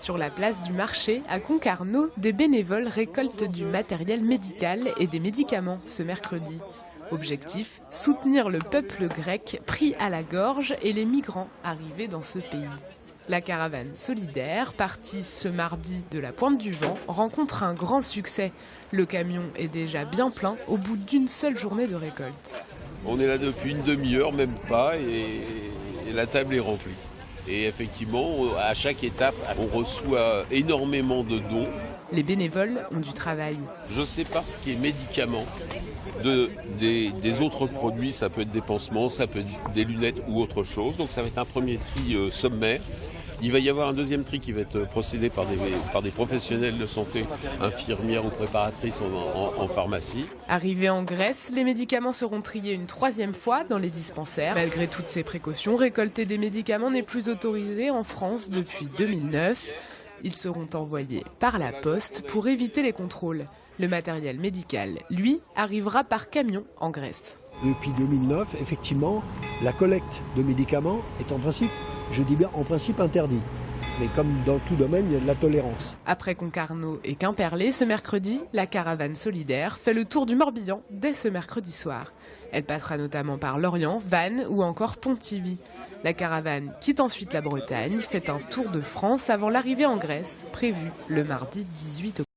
Sur la place du marché, à Concarneau, des bénévoles récoltent du matériel médical et des médicaments ce mercredi. Objectif, soutenir le peuple grec pris à la gorge et les migrants arrivés dans ce pays. La caravane solidaire, partie ce mardi de la Pointe du Vent, rencontre un grand succès. Le camion est déjà bien plein au bout d'une seule journée de récolte. On est là depuis une demi-heure, même pas, et la table est remplie. Et effectivement, à chaque étape, on reçoit énormément de dons. Les bénévoles ont du travail. Je sépare ce qui est médicaments des autres produits. Ça peut être des pansements, ça peut être des lunettes ou autre chose. Donc ça va être un premier tri sommaire. Il va y avoir un deuxième tri qui va être procédé par des professionnels de santé, infirmières ou préparatrices en pharmacie. Arrivés en Grèce, les médicaments seront triés une troisième fois dans les dispensaires. Malgré toutes ces précautions, récolter des médicaments n'est plus autorisé en France depuis 2009. Ils seront envoyés par la poste pour éviter les contrôles. Le matériel médical, lui, arrivera par camion en Grèce. Depuis 2009, effectivement, la collecte de médicaments est en principe, je dis bien en principe interdit. Mais comme dans tout domaine, il y a de la tolérance. Après Concarneau et Quimperlé, ce mercredi, la caravane solidaire fait le tour du Morbihan dès ce mercredi soir. Elle passera notamment par Lorient, Vannes ou encore Pontivy. La caravane quitte ensuite la Bretagne, fait un tour de France avant l'arrivée en Grèce, prévue le mardi 18 octobre.